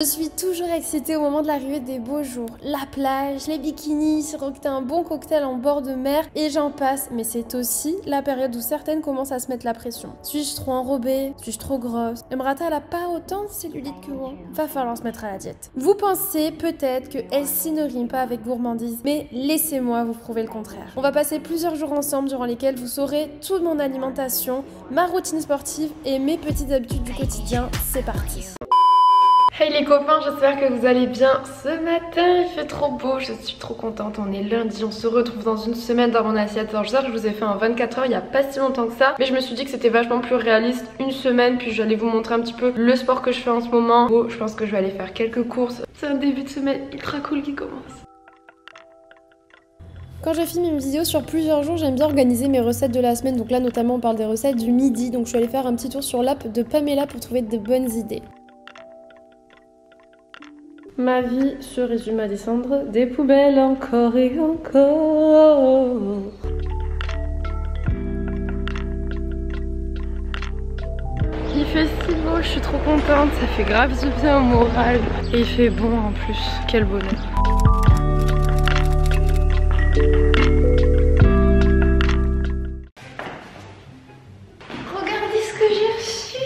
Je suis toujours excitée au moment de l'arrivée des beaux jours. La plage, les bikinis, siroter un bon cocktail en bord de mer et j'en passe. Mais c'est aussi la période où certaines commencent à se mettre la pression. Suis-je trop enrobée? Suis-je trop grosse? Emrata, elle a pas autant de cellulite que moi. Va falloir se mettre à la diète. Vous pensez peut-être que Elsie ne rime pas avec gourmandise, mais laissez-moi vous prouver le contraire. On va passer plusieurs jours ensemble durant lesquels vous saurez toute mon alimentation, ma routine sportive et mes petites habitudes du quotidien. C'est parti. Hey les copains, j'espère que vous allez bien. Ce matin, il fait trop beau, je suis trop contente. On est lundi, on se retrouve dans une semaine dans mon assiette. Alors je sais que je vous ai fait un 24 heures il n'y a pas si longtemps que ça, mais je me suis dit que c'était vachement plus réaliste, une semaine, puis j'allais vous montrer un petit peu le sport que je fais en ce moment. Bon, je pense que je vais aller faire quelques courses. C'est un début de semaine ultra cool qui commence. Quand je filme une vidéo sur plusieurs jours, j'aime bien organiser mes recettes de la semaine. Donc là notamment on parle des recettes du midi, donc je suis allée faire un petit tour sur l'app de Pamela pour trouver de bonnes idées. Ma vie se résume à descendre des poubelles encore et encore. Il fait si beau, je suis trop contente, ça fait grave du bien au moral. Et il fait bon en plus, quel bonheur. Regardez ce que j'ai reçu.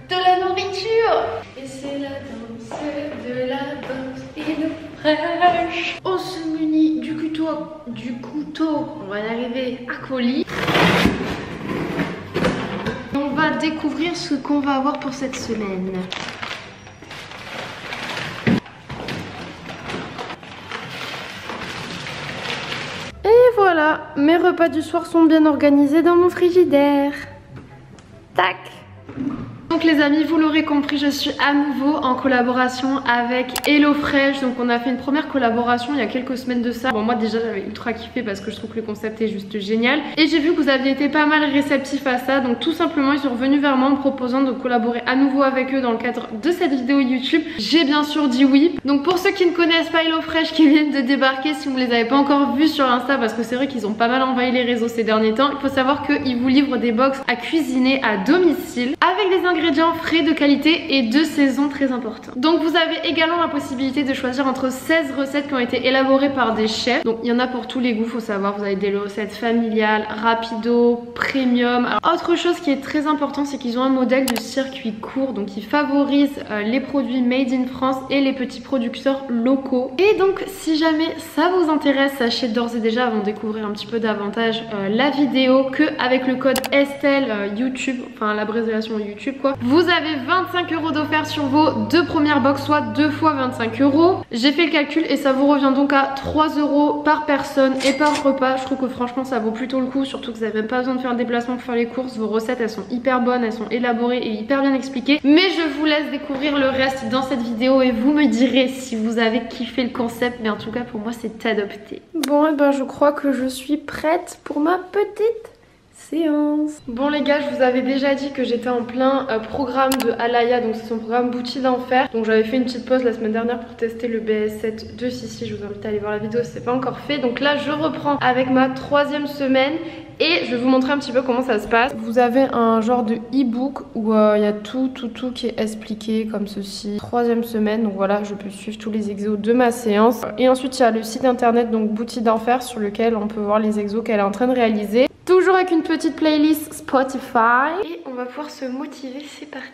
De la nourriture. Et c'est la danse de la danse et le fraîche. On se munit du couteau, on va y arriver, à colis. On va découvrir ce qu'on va avoir pour cette semaine. Et voilà, mes repas du soir sont bien organisés dans mon frigidaire. Tac. Donc les amis, vous l'aurez compris, je suis à nouveau en collaboration avec HelloFresh. Donc on a fait une première collaboration il y a quelques semaines de ça. Bon, moi déjà j'avais ultra kiffé parce que je trouve que le concept est juste génial. Et j'ai vu que vous aviez été pas mal réceptifs à ça. Donc tout simplement ils sont revenus vers moi en me proposant de collaborer à nouveau avec eux dans le cadre de cette vidéo YouTube. J'ai bien sûr dit oui. Donc pour ceux qui ne connaissent pas HelloFresh, qui viennent de débarquer, si vous ne les avez pas encore vus sur Insta, parce que c'est vrai qu'ils ont pas mal envahi les réseaux ces derniers temps, il faut savoir qu'ils vous livrent des box à cuisiner à domicile avec des ingrédients frais, de qualité et de saison très importants. Donc vous avez également la possibilité de choisir entre 16 recettes qui ont été élaborées par des chefs. Donc il y en a pour tous les goûts, faut savoir, vous avez des recettes familiales, rapido, premium. Alors, autre chose qui est très important, c'est qu'ils ont un modèle de circuit court, donc ils favorisent les produits made in France et les petits producteurs locaux. Et donc si jamais ça vous intéresse, sachez d'ores et déjà, avant de découvrir un petit peu davantage la vidéo, que avec le code Estelle YouTube, enfin l'abréviation YouTube quoi, vous avez 25 € d'offert sur vos deux premières box, soit 2 fois 25 €. J'ai fait le calcul et ça vous revient donc à 3 € par personne et par repas. Je trouve que franchement ça vaut plutôt le coup, surtout que vous n'avez même pas besoin de faire un déplacement pour faire les courses. Vos recettes elles sont hyper bonnes, elles sont élaborées et hyper bien expliquées. Mais je vous laisse découvrir le reste dans cette vidéo et vous me direz si vous avez kiffé le concept. Mais en tout cas pour moi c'est adopté. Bon et ben je crois que je suis prête pour ma petite séance. Bon les gars, je vous avais déjà dit que j'étais en plein programme de Alaya, donc c'est son programme Bouti d'enfer. Donc j'avais fait une petite pause la semaine dernière pour tester le BS7 de Sissi. Je vous invite à aller voir la vidéo si c'est pas encore fait. Donc là je reprends avec ma 3e semaine et je vais vous montrer un petit peu comment ça se passe. Vous avez un genre de e-book où il y a tout qui est expliqué comme ceci. 3e semaine, donc voilà, je peux suivre tous les exos de ma séance. Et ensuite il y a le site internet donc Bouti d'enfer sur lequel on peut voir les exos qu'elle est en train de réaliser. Toujours avec une petite playlist Spotify. Et on va pouvoir se motiver, c'est parti.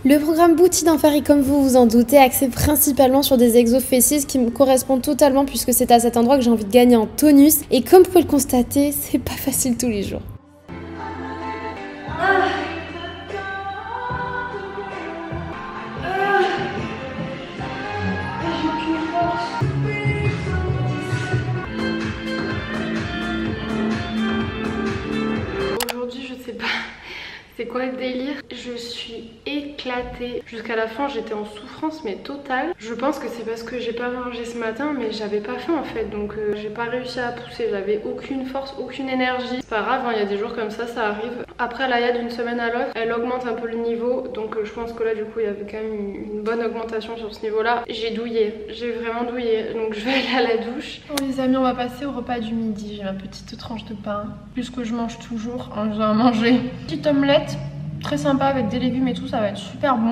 Le programme Bouti d'enfer est, comme vous vous en doutez, axé principalement sur des exos fessiers qui me correspondent totalement puisque c'est à cet endroit que j'ai envie de gagner en tonus. Et comme vous pouvez le constater, c'est pas facile tous les jours. C'est quoi le délire? Je suis éclatée. Jusqu'à la fin j'étais en souffrance mais totale. Je pense que c'est parce que j'ai pas mangé ce matin mais j'avais pas faim en fait. Donc j'ai pas réussi à pousser. J'avais aucune force, aucune énergie. C'est pas grave, hein, il y a des jours comme ça arrive. Après Alaya d'une semaine à l'autre, elle augmente un peu le niveau. Donc je pense que là du coup il y avait quand même une bonne augmentation sur ce niveau là. J'ai douillé, j'ai vraiment douillé. Donc je vais aller à la douche. Bon les amis, on va passer au repas du midi. J'ai ma petite tranche de pain. Puisque je mange toujours, hein, j'ai à manger. Petite omelette Très sympa avec des légumes et tout, ça va être super bon.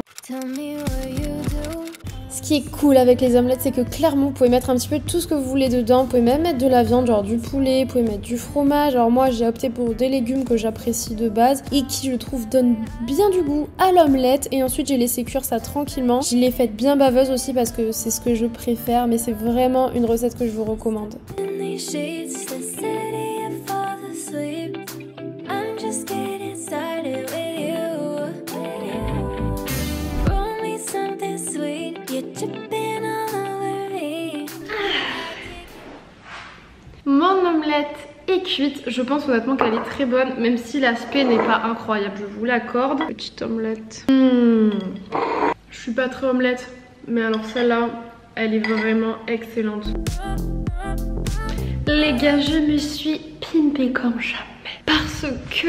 Ce qui est cool avec les omelettes, c'est que clairement vous pouvez mettre un petit peu tout ce que vous voulez dedans. Vous pouvez même mettre de la viande, genre du poulet, vous pouvez mettre du fromage. Alors moi j'ai opté pour des légumes que j'apprécie de base et qui je trouve donnent bien du goût à l'omelette. Et ensuite j'ai laissé cuire ça tranquillement. Je l'ai faite bien baveuse aussi parce que c'est ce que je préfère, mais c'est vraiment une recette que je vous recommande. Mon omelette est cuite, je pense honnêtement qu'elle est très bonne, même si l'aspect n'est pas incroyable, je vous l'accorde. Petite omelette. Je suis pas très omelette, mais alors celle-là, elle est vraiment excellente. Les gars, je me suis pimpée comme jamais, parce que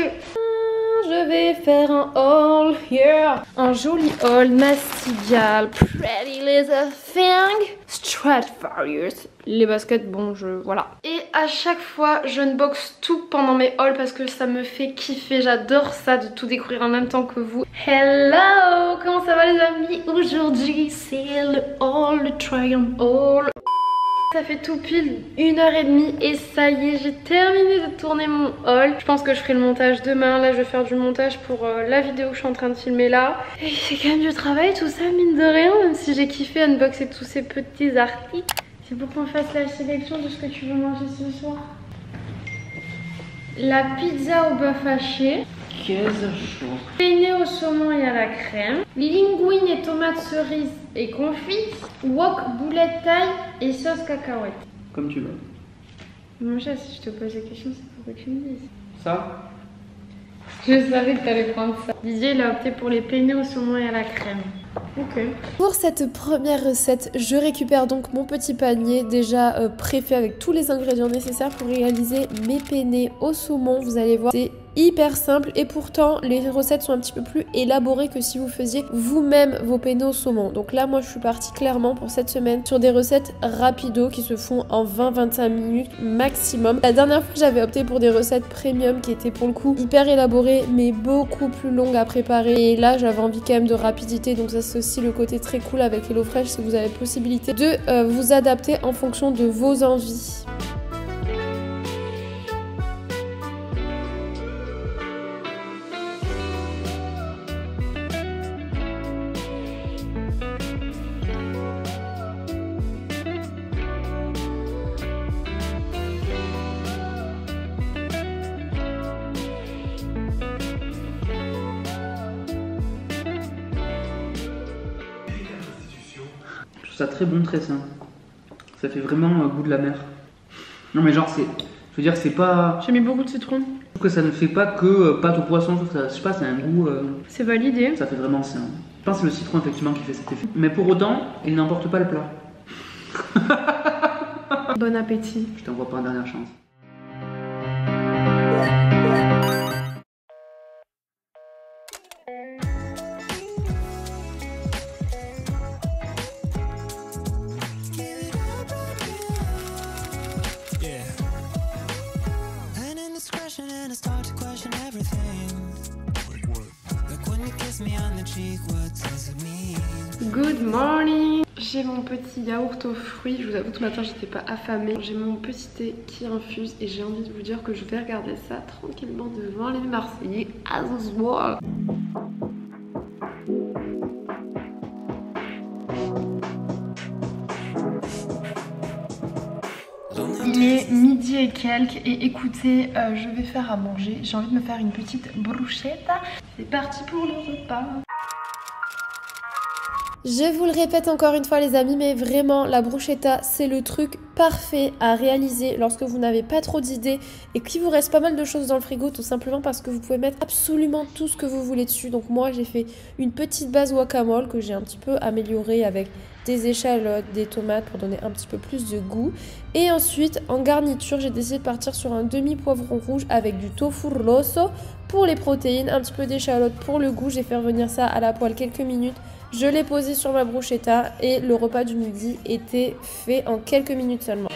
je vais faire un haul, yeah. Un joli haul mastigal, pretty little thing, Stradivarius. Les baskets, bon, voilà. Et à chaque fois, je unbox tout pendant mes hauls parce que ça me fait kiffer. J'adore ça, de tout découvrir en même temps que vous. Hello, comment ça va les amis? Aujourd'hui, c'est le haul, le try on haul. Ça fait tout pile 1h30 et ça y est, j'ai terminé de tourner mon haul. Je pense que je ferai le montage demain. Là, je vais faire du montage pour la vidéo que je suis en train de filmer là. Et c'est quand même du travail, tout ça, mine de rien. Même si j'ai kiffé unboxer tous ces petits articles. C'est pour qu'on fasse la sélection de ce que tu veux manger ce soir. La pizza au bœuf haché. Penne au saumon et à la crème. Linguine et tomates cerises et confites. Wok boulette taille et sauce cacahuète. Comme tu veux. Mon chat, si je te pose la question, c'est pour que tu me dises. Ça? Je savais que tu allais prendre ça. Didier, il a opté pour les penne au saumon et à la crème. Ok. Pour cette première recette, je récupère donc mon petit panier déjà préfet avec tous les ingrédients nécessaires pour réaliser mes penne au saumon. Vous allez voir, c'est hyper simple et pourtant les recettes sont un petit peu plus élaborées que si vous faisiez vous-même vos penne au saumon. Donc là, moi je suis partie clairement pour cette semaine sur des recettes rapido qui se font en 20-25 minutes maximum. La dernière fois, j'avais opté pour des recettes premium qui étaient pour le coup hyper élaborées mais beaucoup plus longues à préparer. Et là, j'avais envie quand même de rapidité, donc ça c'est aussi le côté très cool avec HelloFresh, c'est que vous avez la possibilité de vous adapter en fonction de vos envies. Ça très bon, très sain. Ça fait vraiment goût de la mer. Non mais genre c'est, je veux dire c'est pas. J'ai mis beaucoup de citron. Je trouve que ça ne fait pas que pâte au poisson. Je trouve que ça, je sais pas, c'est un goût. C'est validé. Ça fait vraiment sain. Je pense que c'est le citron effectivement qui fait cet effet. Mais pour autant, il n'emporte pas le plat. Bon appétit. Je t'envoie pas une dernière chance. Good morning. J'ai mon petit yaourt aux fruits. Je vous avoue que ce matin j'étais pas affamée. J'ai mon petit thé qui infuse et j'ai envie de vous dire que je vais regarder ça tranquillement devant les Marseillais as well. Il est midi et quelques et écoutez, je vais faire à manger. J'ai envie de me faire une petite bruschetta. C'est parti pour le repas. Je vous le répète encore une fois les amis, mais vraiment la bruschetta c'est le truc parfait à réaliser lorsque vous n'avez pas trop d'idées et qu'il vous reste pas mal de choses dans le frigo, tout simplement parce que vous pouvez mettre absolument tout ce que vous voulez dessus. Donc moi j'ai fait une petite base guacamole que j'ai un petit peu améliorée avec des échalotes, des tomates pour donner un petit peu plus de goût. Et ensuite en garniture j'ai décidé de partir sur un demi-poivron rouge avec du tofu rosso pour les protéines, un petit peu d'échalote pour le goût. J'ai fait revenir ça à la poêle quelques minutes. Je l'ai posé sur ma bruschetta et le repas du midi était fait en quelques minutes seulement.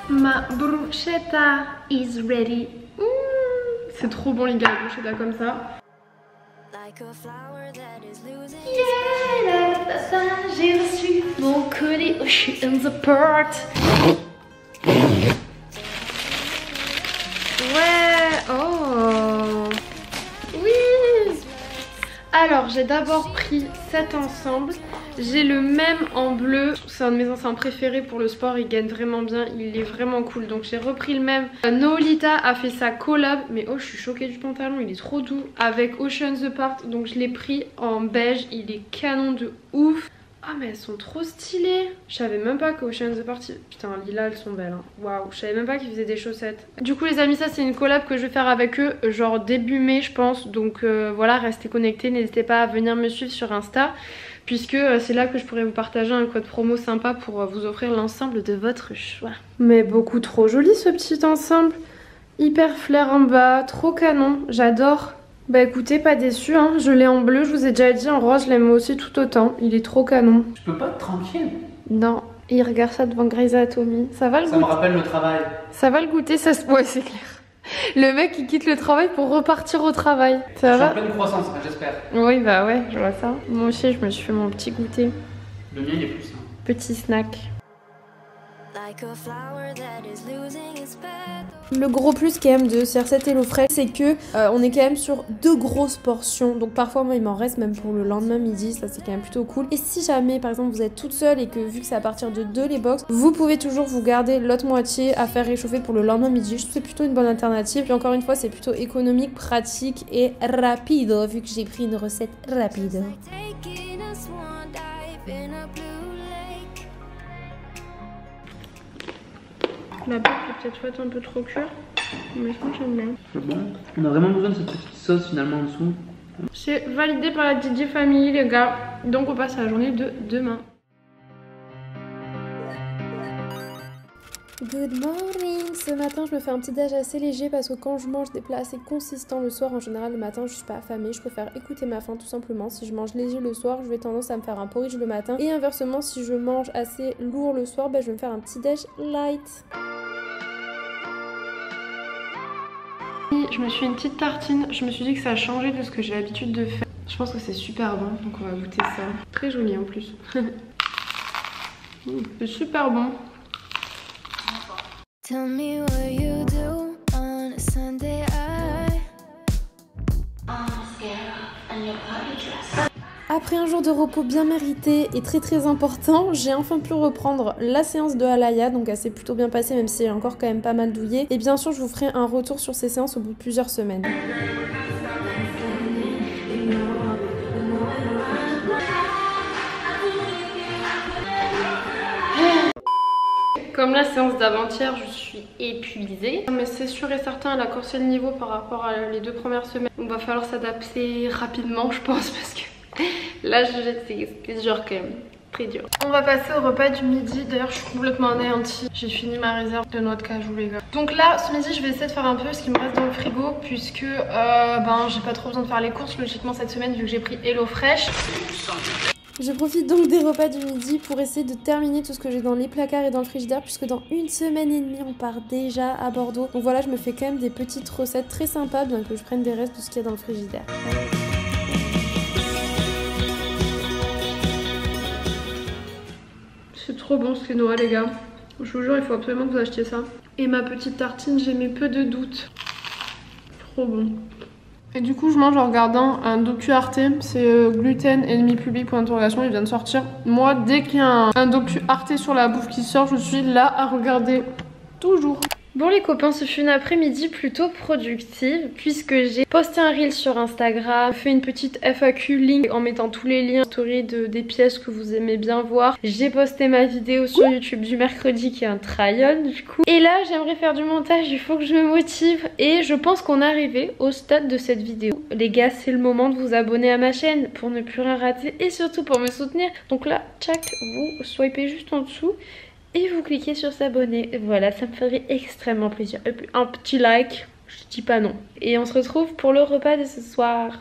Ma bruschetta is ready. C'est trop bon les gars, la bruschetta comme ça. Yeah, j'ai reçu mon colis Ocean Support. Ouais, oh. Oui. Alors, j'ai d'abord pris cet ensemble. J'ai le même en bleu. C'est un de mes ensembles préférés pour le sport. Il gagne vraiment bien. Il est vraiment cool. Donc, j'ai repris le même. Nolita a fait sa collab. Mais oh, je suis choquée du pantalon. Il est trop doux. Avec Ocean Support. Donc, je l'ai pris en beige. Il est canon de ouf. Ah mais elles sont trop stylées. Je savais même pas qu'Ocean Support... Putain, lilas, elles sont belles. Hein. Waouh, je savais même pas qu'ils faisaient des chaussettes. Du coup les amis, ça c'est une collab que je vais faire avec eux, genre début mai je pense. Donc voilà, restez connectés. N'hésitez pas à venir me suivre sur Insta, puisque c'est là que je pourrais vous partager un code promo sympa pour vous offrir l'ensemble de votre choix. Mais beaucoup trop joli ce petit ensemble. Hyper flair en bas, trop canon, j'adore. Bah écoutez, pas déçu, hein. Je l'ai en bleu, je vous ai déjà dit, en rose je l'aime aussi tout autant, il est trop canon. Je peux pas être tranquille. Non, il regarde ça devant Grey's Anatomy, ça va le goûter. Ça me rappelle le travail. Ça va le goûter, ça se... Ouais c'est clair. Le mec il quitte le travail pour repartir au travail. Ça va? Je suis en pleine croissance, j'espère. Oui bah ouais, je vois ça. Moi aussi je me suis fait mon petit goûter. Le mien il est plus sain. Petit snack. Le gros plus quand même de ces recettes HelloFresh, c'est que on est quand même sur 2 grosses portions. Donc parfois moi il m'en reste même pour le lendemain midi, ça c'est quand même plutôt cool. Et si jamais par exemple vous êtes toute seule et que vu que c'est à partir de 2 les box, vous pouvez toujours vous garder l'autre moitié à faire réchauffer pour le lendemain midi. Je trouve que c'est plutôt une bonne alternative. Puis encore une fois c'est plutôt économique, pratique et rapide vu que j'ai pris une recette rapide. La pâte est peut-être faite un peu trop cuire, mais je pense que j'aime bien. C'est bon. On a vraiment besoin de cette petite sauce finalement en dessous. C'est validé par la DJ Family les gars, donc on passe à la journée de demain. Good morning! Ce matin je me fais un petit déj assez léger parce que quand je mange des plats assez consistants le soir, en général le matin je suis pas affamée, je préfère écouter ma faim tout simplement. Si je mange léger le soir, je vais tendance à me faire un porridge le matin, et inversement si je mange assez lourd le soir, je vais me faire un petit déj light. Je me suis fait une petite tartine, je me suis dit que ça a changé de ce que j'ai l'habitude de faire. Je pense que c'est super bon, donc on va goûter ça. Très joli en plus. C'est super bon. Tell me what you do on a Sunday. Après un jour de repos bien mérité et très important, j'ai enfin pu reprendre la séance de Alaya, donc elle s'est plutôt bien passée même si elle est encore quand même pas mal douillée. Et bien sûr je vous ferai un retour sur ces séances au bout de plusieurs semaines. Comme la séance d'avant-hier, je suis épuisée. Mais c'est sûr et certain, elle a corsé le niveau par rapport à les 2 premières semaines. Donc va falloir s'adapter rapidement je pense, parce que là c'est dur quand même. Très dur. On va passer au repas du midi. D'ailleurs je suis complètement anéantie. J'ai fini ma réserve de noix de cajou les gars. Donc là ce midi je vais essayer de faire un peu ce qui me reste dans le frigo, puisque j'ai pas trop besoin de faire les courses logiquement cette semaine vu que j'ai pris HelloFresh. Je profite donc des repas du midi pour essayer de terminer tout ce que j'ai dans les placards et dans le frigidaire, puisque dans 1 semaine et demie on part déjà à Bordeaux. Donc voilà, je me fais quand même des petites recettes très sympas, bien que je prenne des restes de ce qu'il y a dans le frigidaire. C'est trop bon ce quinoa les gars. Je vous jure, il faut absolument que vous achetiez ça. Et ma petite tartine, j'ai mis peu de doute. Trop bon. Et du coup je mange en regardant un docu Arte, c'est gluten ennemi public point d'interrogation, il vient de sortir. Moi dès qu'il y a un docu Arte sur la bouffe qui sort, je suis là à regarder toujours. Bon les copains, ce fut une après-midi plutôt productive puisque j'ai posté un reel sur Instagram, fait une petite FAQ link en mettant tous les liens story des pièces que vous aimez bien voir. J'ai posté ma vidéo sur YouTube du mercredi qui est un trial du coup. Et là j'aimerais faire du montage, il faut que je me motive et je pense qu'on est arrivé au stade de cette vidéo. Les gars, c'est le moment de vous abonner à ma chaîne pour ne plus rien rater et surtout pour me soutenir. Donc là, tchac, vous swipez juste en dessous et vous cliquez sur s'abonner. Voilà, ça me ferait extrêmement plaisir. Et puis un petit like, je dis pas non. Et on se retrouve pour le repas de ce soir.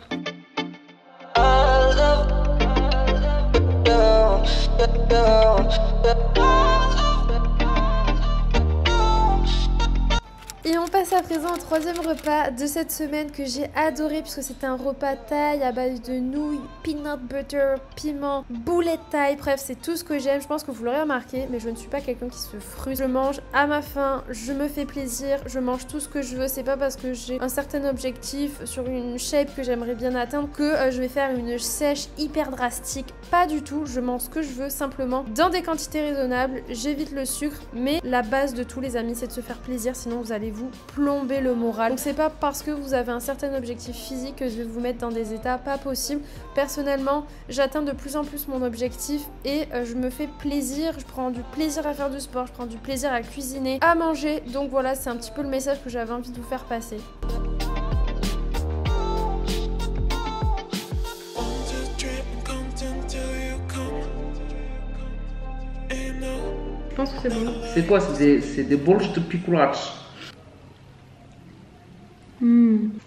passe à présent au troisième repas de cette semaine que j'ai adoré puisque c'était un repas thaï à base de nouilles, peanut butter, piment, boulettes thaï. Bref, c'est tout ce que j'aime. Je pense que vous l'aurez remarqué, mais je ne suis pas quelqu'un qui se frustre. Je mange à ma faim, je me fais plaisir, je mange tout ce que je veux. C'est pas parce que j'ai un certain objectif sur une shape que j'aimerais bien atteindre que je vais faire une sèche hyper drastique. Pas du tout, je mange ce que je veux simplement dans des quantités raisonnables. J'évite le sucre, mais la base de tous les amis, c'est de se faire plaisir, sinon vous allez vous plomber le moral. Donc c'est pas parce que vous avez un certain objectif physique que je vais vous mettre dans des états pas possibles. Personnellement, j'atteins de plus en plus mon objectif et je me fais plaisir, je prends du plaisir à faire du sport, je prends du plaisir à cuisiner, à manger. Donc voilà, c'est un petit peu le message que j'avais envie de vous faire passer. Je pense que c'est bon. C'est quoi? C'est des bols de picolage.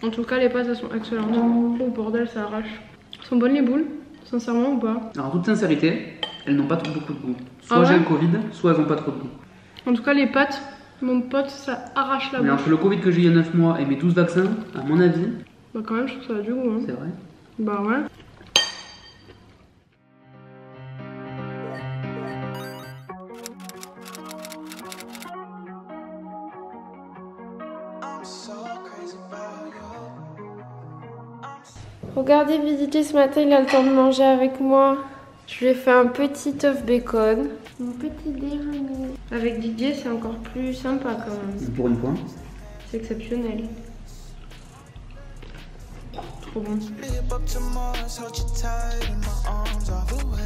En tout cas, les pâtes, elles sont excellentes. Oh bordel, ça arrache. Elles sont bonnes les boules, sincèrement ou pas? Alors, en toute sincérité, elles n'ont pas trop beaucoup de goût. Soit j'ai le Covid, soit elles n'ont pas trop de goût. En tout cas, les pâtes, mon pote, ça arrache la bouche. Mais entre le Covid que j'ai eu il y a 9 mois et mes 12 vaccins, à mon avis... Bah quand même, je trouve que ça a du goût. Hein. C'est vrai. Bah ouais. Regardez Vidiji ce matin, il a le temps de manger avec moi. Je lui ai fait un petit œuf bacon. Mon petit déjeuner. Avec Didier, c'est encore plus sympa quand même. Pour une fois. C'est exceptionnel. Trop bon.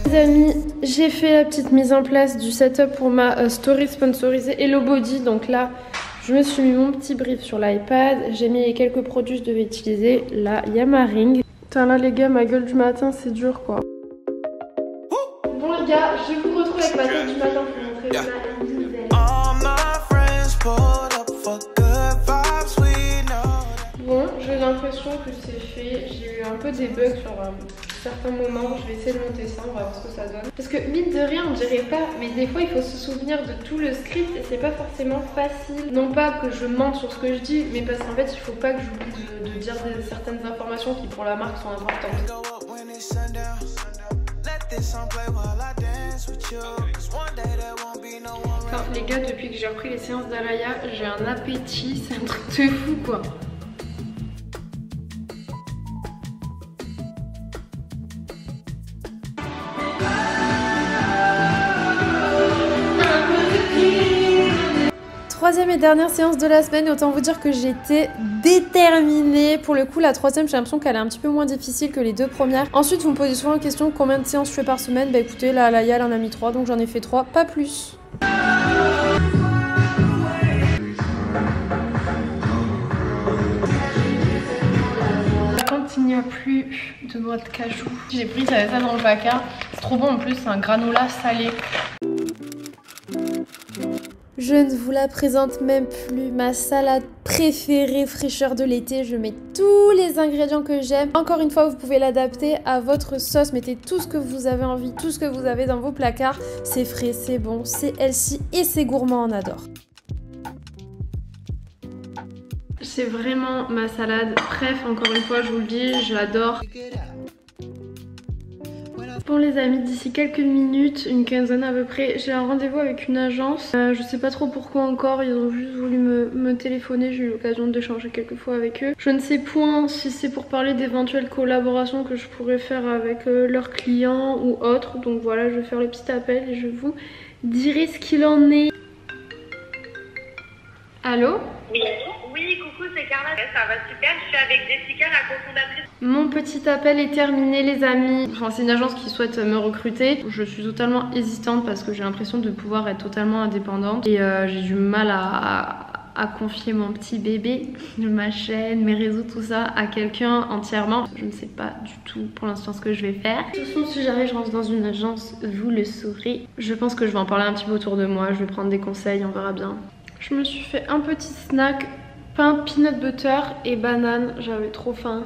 Les amis, j'ai fait la petite mise en place du setup pour ma story sponsorisée Hello Body. Donc là, je me suis mis mon petit brief sur l'iPad. J'ai mis les quelques produits que je devais utiliser. Là, il y a ma ring. Putain, là les gars, ma gueule du matin, c'est dur quoi. Bon les gars, je vous retrouve avec ma tête du matin pour vous montrer ma mise. Bon, j'ai l'impression que c'est fait. J'ai eu un peu des bugs sur certains moments. Je vais essayer de monter ça, on va voir ce que ça donne. Parce que mine de rien, on dirait pas, mais des fois il faut se souvenir de tout le script et c'est pas forcément facile. Non pas que je mente sur ce que je dis, mais parce qu'en fait il faut pas que j'oublie de dire certaines informations qui pour la marque sont importantes. Enfin, les gars, depuis que j'ai repris les séances d'Alaya, j'ai un appétit, c'est un truc de fou quoi. Troisième et dernière séance de la semaine, et autant vous dire que j'étais déterminée. Pour le coup, la troisième, j'ai l'impression qu'elle est un petit peu moins difficile que les deux premières. Ensuite, vous me posez souvent la question combien de séances je fais par semaine. Bah écoutez, là, Alaya, elle en a mis 3, donc j'en ai fait 3, pas plus. Quand il n'y a plus de noix de cajou, j'ai pris ça dans le placard. C'est trop bon en plus, c'est un granola salé. Je ne vous la présente même plus, ma salade préférée fraîcheur de l'été. Je mets tous les ingrédients que j'aime. Encore une fois, vous pouvez l'adapter à votre sauce. Mettez tout ce que vous avez envie, tout ce que vous avez dans vos placards. C'est frais, c'est bon, c'est healthy et c'est gourmand, on adore. C'est vraiment ma salade préf, encore une fois, je vous le dis, je l'adore. Bon les amis, d'ici quelques minutes, une quinzaine à peu près, j'ai un rendez-vous avec une agence. Je sais pas trop pourquoi encore, ils ont juste voulu me téléphoner, j'ai eu l'occasion d'échanger quelques fois avec eux. Je ne sais point si c'est pour parler d'éventuelles collaborations que je pourrais faire avec leurs clients ou autres. Donc voilà, je vais faire le petit appel et je vous dirai ce qu'il en est. Allô? Oui, coucou, c'est Carla. Ça va super, je suis avec Jessica, la cofondatrice. Mon petit appel est terminé les amis. Enfin, c'est une agence qui souhaite me recruter. Je suis totalement hésitante parce que j'ai l'impression de pouvoir être totalement indépendante. Et j'ai du mal à confier mon petit bébé, ma chaîne, mes réseaux, tout ça à quelqu'un entièrement. Je ne sais pas du tout pour l'instant ce que je vais faire. De toute façon, si jamais je rentre dans une agence, vous le saurez. Je pense que je vais en parler un petit peu autour de moi. Je vais prendre des conseils, on verra bien. Je me suis fait un petit snack, pain, peanut butter et banane. J'avais trop faim.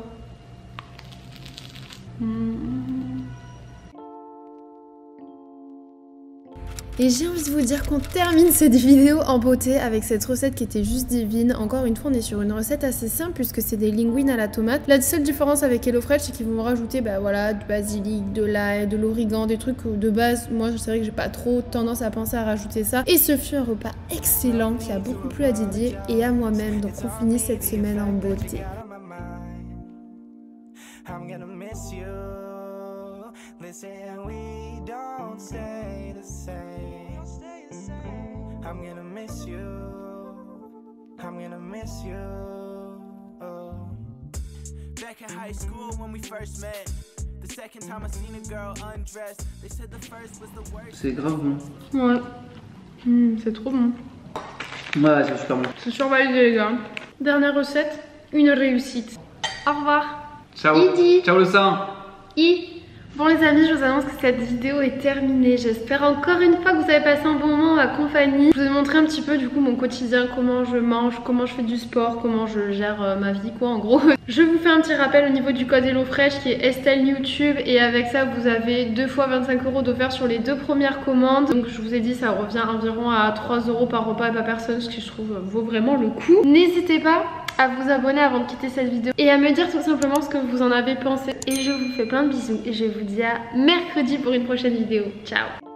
Et j'ai envie de vous dire qu'on termine cette vidéo en beauté avec cette recette qui était juste divine. Encore une fois, on est sur une recette assez simple puisque c'est des linguines à la tomate. La seule différence avec HelloFresh, c'est qu'ils vont rajouter bah voilà, du basilic, de l'ail, de l'origan, des trucs de base. Moi, c'est vrai que j'ai pas trop tendance à penser à rajouter ça. Et ce fut un repas excellent qui a beaucoup plu à Didier et à moi-même. Donc on finit cette semaine en beauté. I'm gonna miss you. I'm gonna miss you. Oh. Back in high school when we first met. The second time I seen a girl undressed. They said the first was the worst. C'est grave bon. Ouais. C'est trop bon. Ouais, c'est super bon. C'est survalidé les gars. Dernière recette, une réussite. Au revoir. Ciao. Idi. Ciao le sein. Bon les amis, je vous annonce que cette vidéo est terminée. J'espère encore une fois que vous avez passé un bon moment en ma compagnie. Je vous ai montré un petit peu du coup mon quotidien, comment je mange, comment je fais du sport, comment je gère ma vie quoi en gros. Je vous fais un petit rappel au niveau du code HelloFresh qui est Estelle YouTube et avec ça vous avez 2 fois 25 € d'offert sur les 2 premières commandes. Donc je vous ai dit ça revient environ à 3 € par repas et par personne, ce qui je trouve vaut vraiment le coup. N'hésitez pas à vous abonner avant de quitter cette vidéo et à me dire tout simplement ce que vous en avez pensé. Et je vous fais plein de bisous et je vous dis à mercredi pour une prochaine vidéo. Ciao.